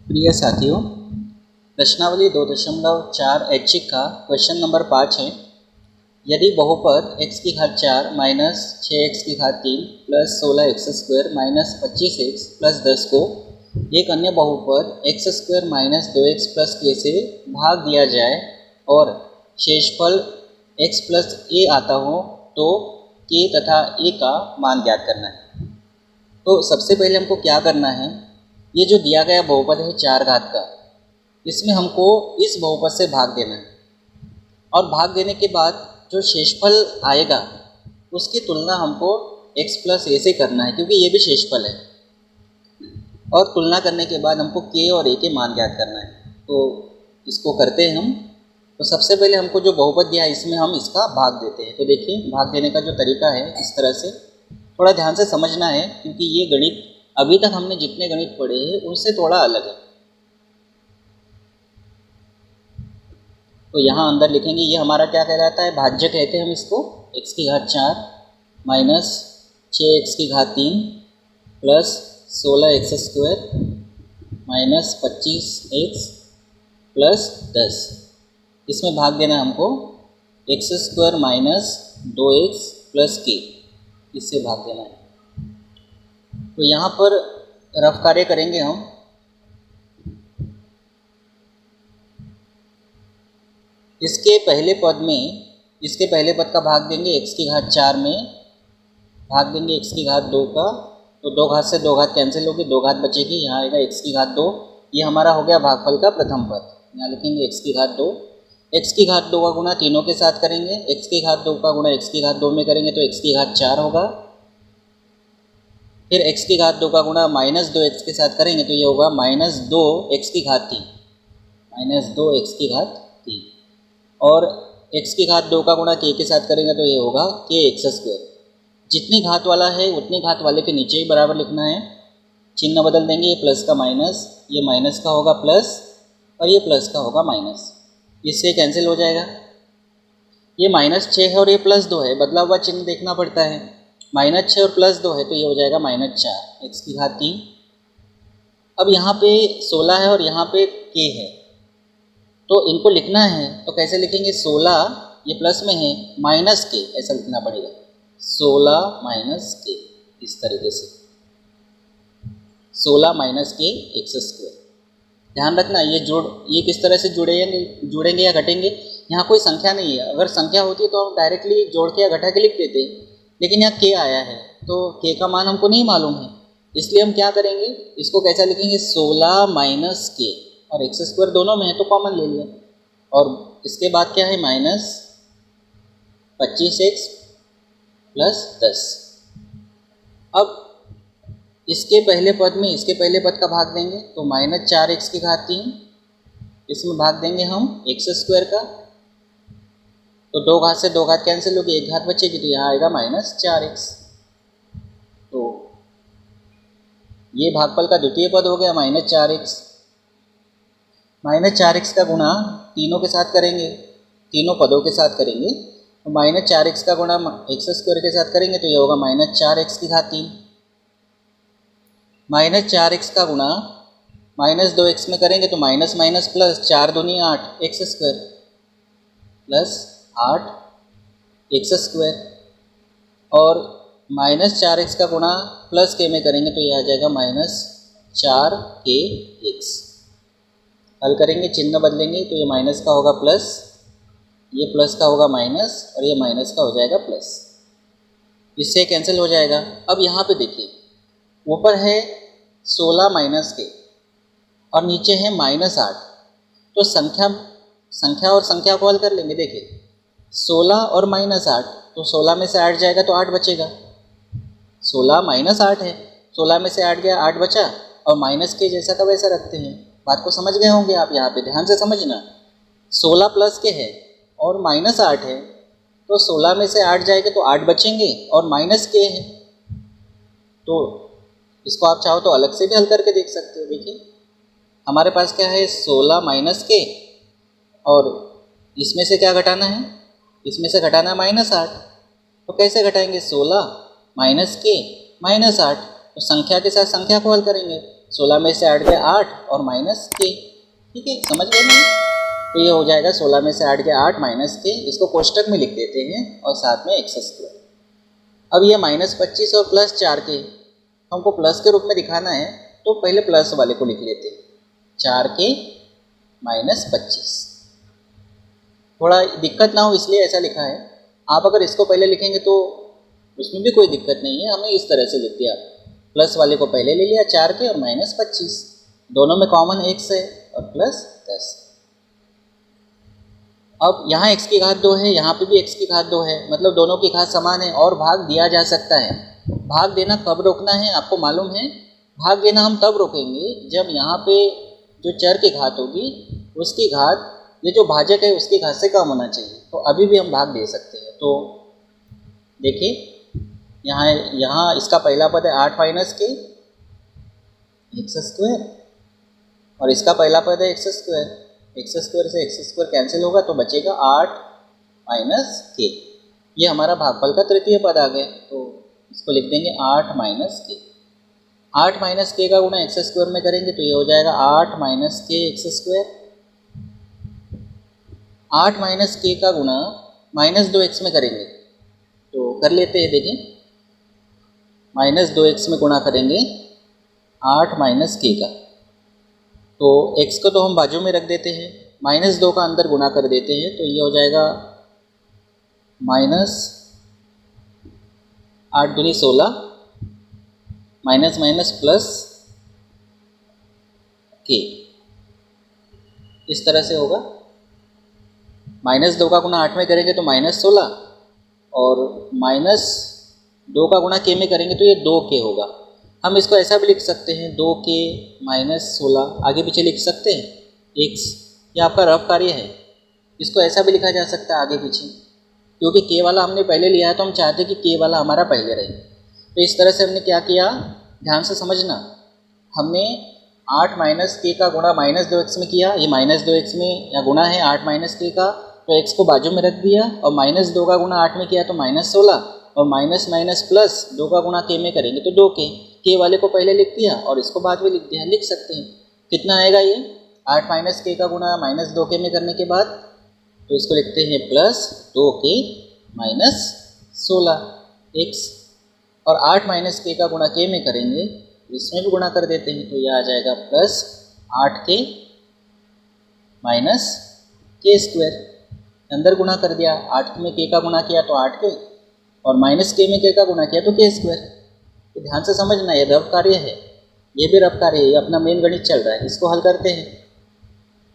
प्रिय साथियों, प्रश्नावली 2.4 ऐच्छिक का क्वेश्चन नंबर 5 है। यदि बहुपद x की घात 4 माइनस 6x की घात 3 plus 16x² minus 25x plus 10 को एक अन्य बहुपद x² minus 2x plus k से भाग दिया जाए और शेषफल x प्लस a आता हो तो k तथा a का मान ज्ञात करना है। तो सबसे पहले हमको क्या करना है, ये जो दिया गया बहुपद है 4 घात का, इसमें हमको इस बहुपद से भाग देना है और भाग देने के बाद जो शेषफल आएगा उसकी तुलना हमको x प्लस a से करना है, क्योंकि ये भी शेषफल है। और तुलना करने के बाद हमको k और a के मान ज्ञात करना है। तो इसको करते हैं हम। तो सबसे पहले हमको जो बहुपद दिया है इसमें हम इसका भाग देते हैं। तो देखिए, भाग देने का जो तरीका है इस तरह से, थोड़ा ध्यान से समझना है, क्योंकि ये गणित अभी तक हमने जितने गणित पढ़े हैं उनसे थोड़ा अलग है। तो यहाँ अंदर लिखेंगे, ये हमारा क्या कहलाता है, भाज्य कहते हैं हम इसको। x की घात 4 माइनस 6x की घात 3 plus 16x² minus 25x plus 10, इसमें भाग देना हमको x² minus 2x plus k, इससे भाग देना है। तो यहाँ पर रफ कार्य करेंगे हम। इसके पहले पद का भाग देंगे x की घात 4 में, भाग देंगे x की घात 2 का। तो 2 घात से 2 घात कैंसिल होगी, 2 घात बचेगी, यहाँ आएगा x की घात 2। ये हमारा हो गया भागफल का प्रथम पद। यहाँ लिखेंगे x की घात 2। x की घात 2 का गुणा तीनों के साथ करेंगे, x की घात 2 का गुणा x की घात 2 में करेंगे तो x की घात 4 होगा। फिर x की घात 2 का गुणा माइनस 2x के साथ करेंगे तो ये होगा माइनस 2x की घात 3, माइनस 2x की घात 3। और x की घात 2 का गुणा k के साथ करेंगे तो ये होगा kx²। जितनी घात वाला है उतनी घात वाले के नीचे ही बराबर लिखना है। चिन्ह बदल देंगे, ये प्लस का माइनस, ये माइनस का होगा प्लस और ये प्लस का होगा माइनस, इससे कैंसिल हो जाएगा। ये माइनस 6 है और ये प्लस 2 है, बदला हुआ चिन्ह देखना पड़ता है। माइनस 6 और प्लस 2 है तो ये हो जाएगा माइनस 4 x की घात 3। अब यहाँ पे 16 है और यहाँ पे k है, तो इनको लिखना है तो कैसे लिखेंगे, 16 ये प्लस में है माइनस k, ऐसा लिखना पड़ेगा, 16 माइनस k, इस तरीके से 16 माइनस k x²। ध्यान रखना, ये किस तरह से जुड़ेंगे या घटेंगे, यहाँ कोई संख्या नहीं है। अगर संख्या होती तो हम डायरेक्टली जोड़ के या घटा के लिख देते, लेकिन यहाँ k आया है तो k का मान हमको नहीं मालूम है, इसलिए हम क्या करेंगे, इसको कैसा लिखेंगे, 16 माइनस k, और x² दोनों में है तो कॉमन ले लिया। और इसके बाद क्या है, माइनस 25x प्लस 10। अब इसके पहले पद का भाग देंगे तो माइनस 4x की घात 3, इसमें भाग देंगे हम x² का। तो 2 घात से 2 घात कैंसिल होगी, 1 घात बचेगी, तो यहाँ आएगा माइनस 4x। तो ये भागफल का द्वितीय पद हो गया माइनस 4x। माइनस 4x का गुणा तीनों के साथ करेंगे, तीनों पदों के साथ करेंगे, तो माइनस 4x का गुणा x² के साथ करेंगे तो ये होगा माइनस 4x की घात 3। माइनस 4x का गुणा माइनस 2x में करेंगे तो माइनस माइनस प्लस, 4 दूनी 8 x² प्लस 8 x²। और माइनस 4x का गुणा प्लस k में करेंगे तो ये आ जाएगा माइनस 4kx। हल करेंगे, चिन्ह बदलेंगे तो ये माइनस का होगा प्लस, ये प्लस का होगा माइनस और ये माइनस का हो जाएगा प्लस, इससे कैंसिल हो जाएगा। अब यहाँ पे देखिए, ऊपर है 16 माइनस k और नीचे है माइनस 8, तो संख्या और संख्या को हल कर लेंगे। देखिए 16 और माइनस 8, तो 16 में से 8 जाएगा तो 8 बचेगा, 16 माइनस 8 है, 16 में से 8 गया 8 बचा, और माइनस के जैसा का वैसा रखते हैं। बात को समझ गए होंगे आप, यहाँ पे ध्यान से समझना। 16 प्लस के है और माइनस 8 है, तो 16 में से 8 जाएगा तो 8 बचेंगे और माइनस के है, तो इसको आप चाहो तो अलग से भी हल करके देख सकते हो। देखिए हमारे पास क्या है, 16 माइनस के, और इसमें से क्या घटाना है, इसमें से घटाना है माइनस 8। तो कैसे घटाएंगे, 16 माइनस के माइनस 8, तो संख्या के साथ संख्या को हल करेंगे। 16 में से 8 गया 8 और माइनस के। ठीक है, समझ गए नहीं? तो ये हो जाएगा 16 में से 8 गया 8 माइनस के, इसको कोष्टक में लिख देते हैं और साथ में एक्स स्क्वायर। अब ये -25 और +4 के हमको प्लस के रूप में दिखाना है, तो पहले प्लस वाले को लिख लेते हैं, 4 के -25। थोड़ा दिक्कत ना हो इसलिए ऐसा लिखा है। आप अगर इसको पहले लिखेंगे तो उसमें भी कोई दिक्कत नहीं है, हमने इस तरह से लिख दिया, प्लस वाले को पहले ले लिया 4 के और -25, दोनों में कॉमन x है और प्लस 10। अब यहाँ x की घात 2 है, यहाँ पे भी x की घात 2 है, मतलब दोनों की घात समान है और भाग दिया जा सकता है। भाग देना कब रोकना है आपको मालूम है? भाग देना हम तब रोकेंगे जब यहाँ पे जो चर की घात होगी उसकी घात, ये जो भाजक है उसकी घात से कम होना चाहिए, तो अभी भी हम भाग दे सकते हैं। तो देखिए यहाँ इसका पहला पद है 8 माइनस के एक्स स्क्वायर और इसका पहला पद है एक्स स्क्वायर। एक्स स्क्वायर से एक्स स्क्वायर कैंसिल होगा तो बचेगा 8 माइनस के। ये हमारा भागफल का तृतीय पद आ गया, तो इसको लिख देंगे 8 माइनस के। 8 माइनस के का गुणा एक्स स्क्वायर में करेंगे तो ये हो जाएगा 8 माइनस के एक्स स्क्वायर। 8 माइनस के का गुणा -2x में करेंगे तो कर लेते हैं। देखिए -2x में गुणा करेंगे 8 माइनस के का, तो x को तो हम बाजू में रख देते हैं, -2 का अंदर गुणा कर देते हैं, तो ये हो जाएगा -8 दूनी 16 माइनस माइनस प्लस के, इस तरह से होगा। -2 का गुणा 8 में करेंगे तो -16 और -2 का गुणा के में करेंगे तो ये 2k होगा। हम इसको ऐसा भी लिख सकते हैं 2k -16, आगे पीछे लिख सकते हैं x, ये आपका रफ कार्य है, इसको ऐसा भी लिखा जा सकता है आगे पीछे, क्योंकि k वाला हमने पहले लिया है तो हम चाहते हैं कि k वाला हमारा पहले रहे। तो इस तरह से हमने क्या किया, ध्यान से समझना, हमने 8 माइनस के का गुणा -2x में किया, ये -2x में या गुणा है 8 माइनस के का, तो x को बाजू में रख दिया और -2 का गुणा 8 में किया तो -16 और माइनस माइनस प्लस 2 का गुणा के में करेंगे तो 2k, के वाले को पहले लिख दिया और इसको बाद में लिख दिया, लिख सकते हैं। कितना आएगा ये 8 माइनस के का गुणा -2k में करने के बाद, तो इसको लिखते हैं प्लस 2k -16x और 8 माइनस के का गुणा के में करेंगे इसमें भी गुणा कर देते हैं, तो ये आ जाएगा प्लस 8k माइनस के स्क्वायर, अंदर गुणा कर दिया, 8 में के का गुणा किया तो 8k और माइनस के में के का गुणा किया तो के स्क्वायर। तो ध्यान से समझना, ये रफ कार्य है, ये भी रफ कार्य है, ये अपना मेन गणित चल रहा है। इसको हल करते हैं,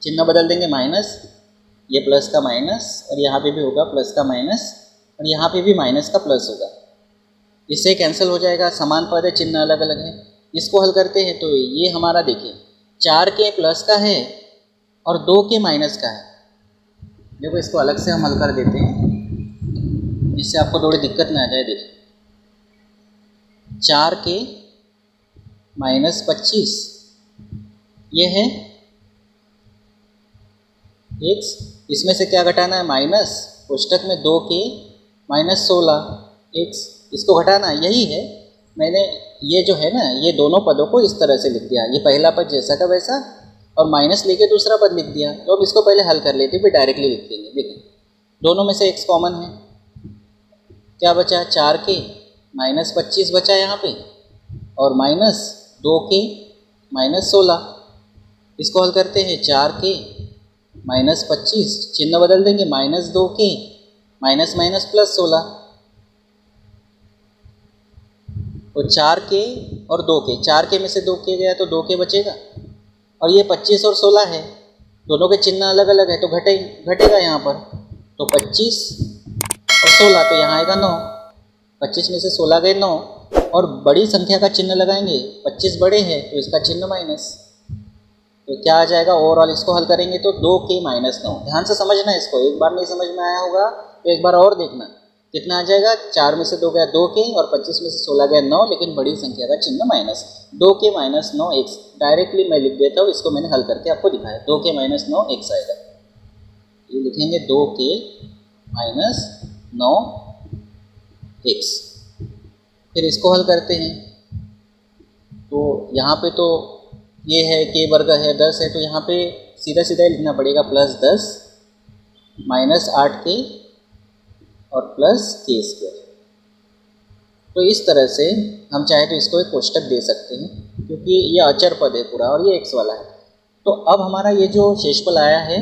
चिन्ह बदल देंगे माइनस, ये प्लस का माइनस और यहाँ पे भी होगा प्लस का माइनस और यहाँ पे भी माइनस का प्लस होगा, इससे कैंसिल हो जाएगा, समान पद है, चिन्ह अलग अलग है। इसको हल करते हैं तो ये हमारा देखिए 4k प्लस का है और 2k माइनस का है। देखो इसको अलग से हम हल कर देते हैं जिससे आपको थोड़ी दिक्कत ना आ जाए। देखिए 4k -25 ये है x, इसमें से क्या घटाना है माइनस, कोष्टक में 2k -16x, इसको घटाना यही है। मैंने ये जो है ना, ये दोनों पदों को इस तरह से लिख दिया, ये पहला पद जैसा का वैसा और माइनस लेके दूसरा पद लिख दिया। तो अब इसको पहले हल कर लेते फिर डायरेक्टली लिख देंगे। देखिए दोनों में से x कॉमन है, क्या बचा 4k -25 बचा यहाँ पे और माइनस 2k -16, इसको हल करते हैं 4k -25, चिन्ह बदल देंगे -2k माइनस माइनस प्लस 16 और 4k और 2k, 4k में से 2k गया तो 2k बचेगा और ये 25 और 16 है, दोनों के चिन्ह अलग अलग है तो घटेगा यहाँ पर, तो 25 और 16 तो यहाँ आएगा 9, 25 में से 16 गए 9 और बड़ी संख्या का चिन्ह लगाएंगे, 25 बड़े हैं तो इसका चिन्ह माइनस, तो क्या आ जाएगा ओवरऑल, इसको हल करेंगे तो 2k -9। ध्यान से समझना इसको, एक बार नहीं समझ में आया होगा तो एक बार और देखना, कितना आ जाएगा 4 में से 2 गया 2k और 25 में से 16 गया 9, लेकिन बड़ी संख्या का चिन्ह माइनस, 2k -9x। डायरेक्टली मैं लिख देता हूँ, इसको मैंने हल करके आपको दिखाया, 2k -9x आएगा, ये लिखेंगे 2k -9x। फिर इसको हल करते हैं तो यहाँ पे तो ये है k वर्ग है 10 है, तो यहाँ पे सीधा सीधा लिखना पड़ेगा +10 माइनस 8k और प्लस k²। तो इस तरह से हम चाहे तो इसको एक कोष्टक दे सकते हैं, क्योंकि ये अचर पद है पूरा और ये x वाला है। तो अब हमारा ये जो शेषफल आया है,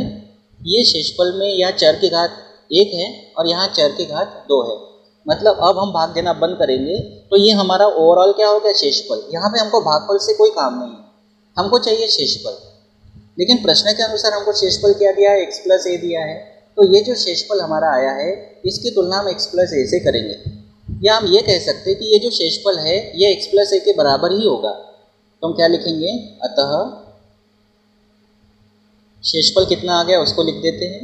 ये शेषफल में यह चर की घात 1 है और यहाँ चर की घात 2 है। मतलब अब हम भाग देना बंद करेंगे तो ये हमारा ओवरऑल क्या हो गया, शेषफल। यहाँ पे हमको भागफल से कोई काम नहीं है, हमको चाहिए शेषफल। लेकिन प्रश्न के अनुसार हमको शेषफल क्या दिया है, x + a दिया है। तो ये जो शेषफल हमारा आया है, इसकी तुलना हम x + a से करेंगे, या हम ये कह सकते हैं कि ये जो शेषफल है ये x + a के बराबर ही होगा। तो हम क्या लिखेंगे, अतः शेषफल कितना आ गया उसको लिख देते हैं।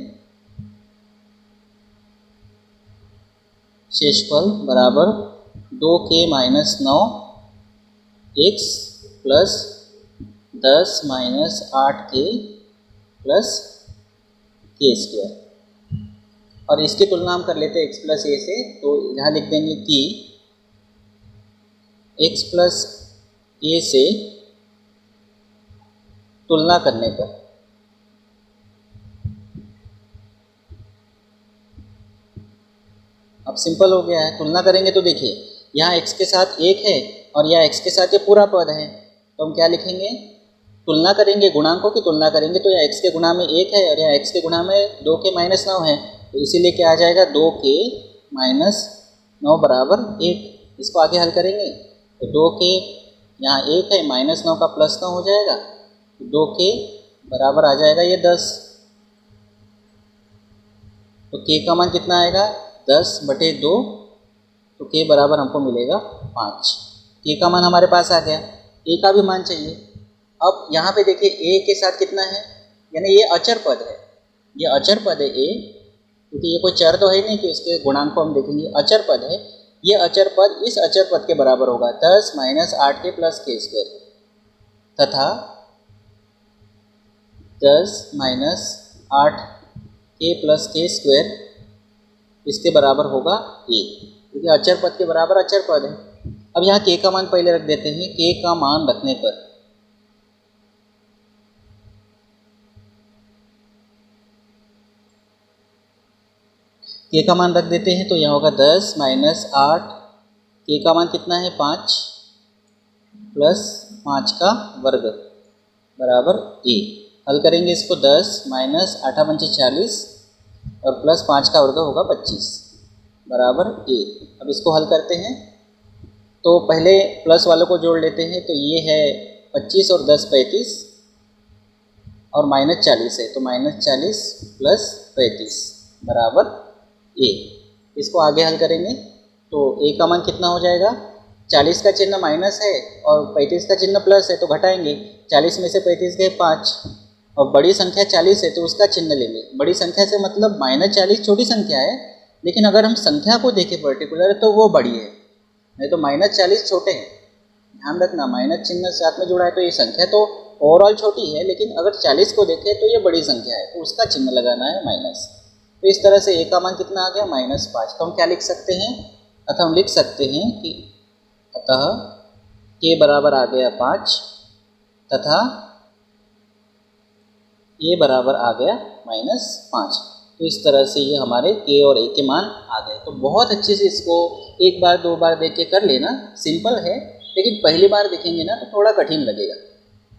शेषफल बराबर 2k - 9 x + 10 - 8k + k²। और इसकी तुलना हम कर लेते हैं x + a से। तो यहाँ लिख देंगे कि x + a से तुलना करने पर अब सिंपल हो गया है। तुलना करेंगे तो देखिए यहाँ x के साथ 1 है और यहाँ x के साथ ये पूरा पद है। तो हम क्या लिखेंगे, तुलना करेंगे, गुणांकों की तुलना करेंगे। तो यहाँ x के गुणा में 1 है और यहाँ x के गुणा में 2k - 9 है, तो इसीलिए क्या आ जाएगा, 2k - 9 बराबर 1। इसको आगे हल करेंगे तो 2k यहाँ 1 है, -9 का +9 हो जाएगा, तो 2k बराबर आ जाएगा ये 10। तो k का मान कितना आएगा, 10/2, तो k बराबर हमको मिलेगा 5। k का मान हमारे पास आ गया, a का भी मान चाहिए। अब यहाँ पे देखिए a के साथ कितना है, यानी ये अचर पद है, ये अचर पद है a, क्योंकि ये कोई चर तो है नहीं कि उसके गुणांक को हम देखेंगे, अचर पद है। ये अचर पद इस अचर पद के बराबर होगा 10 - 8k + k² तथा 10 - 8k + k² इसके बराबर होगा a, क्योंकि अचर पद के बराबर अचर पद है। अब यहाँ k का मान पहले रख देते हैं। k का मान रखने पर k का मान रख देते हैं, तो यहाँ होगा 10 - 8, k का मान कितना है, 5 + 5 का वर्ग बराबर a। हल करेंगे इसको, 10 - 8 × 5 = 40 और +5 का वर्ग होगा 25 बराबर a। अब इसको हल करते हैं तो पहले प्लस वालों को जोड़ लेते हैं। तो ये है 25 और 10 35 और -40 है, तो -40 + 35 बराबर a। इसको आगे हल करेंगे तो a का मान कितना हो जाएगा, 40 का चिन्ह माइनस है और 35 का चिन्ह प्लस है, तो घटाएंगे। 40 में से 35 गए 5, और बड़ी संख्या 40 है तो उसका चिन्ह लेंगे। बड़ी संख्या से मतलब -40 छोटी संख्या है, लेकिन अगर हम संख्या को देखें पर्टिकुलर तो वो बड़ी है, नहीं तो -40 छोटे हैं। ध्यान रखना, माइनस चिन्ह साथ में जुड़ा है तो ये संख्या तो ओवरऑल छोटी है, लेकिन अगर 40 को देखें तो ये बड़ी संख्या है, तो उसका चिन्ह लगाना है माइनस। तो इस तरह से a का मान कितना आ गया, -5। तो हम क्या लिख सकते हैं, अतः हम लिख सकते हैं कि अतः k बराबर आ गया 5 तथा a बराबर आ गया -5। तो इस तरह से ये हमारे k और a के मान आ गए। तो बहुत अच्छे से इसको एक बार दो बार देख के कर लेना, सिंपल है, लेकिन पहली बार देखेंगे ना तो थोड़ा कठिन लगेगा।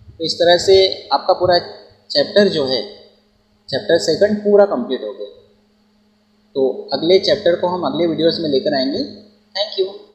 तो इस तरह से आपका पूरा चैप्टर जो है, चैप्टर 2 पूरा कंप्लीट हो गया। तो अगले चैप्टर को हम अगले वीडियोस में लेकर आएंगे। Thank you.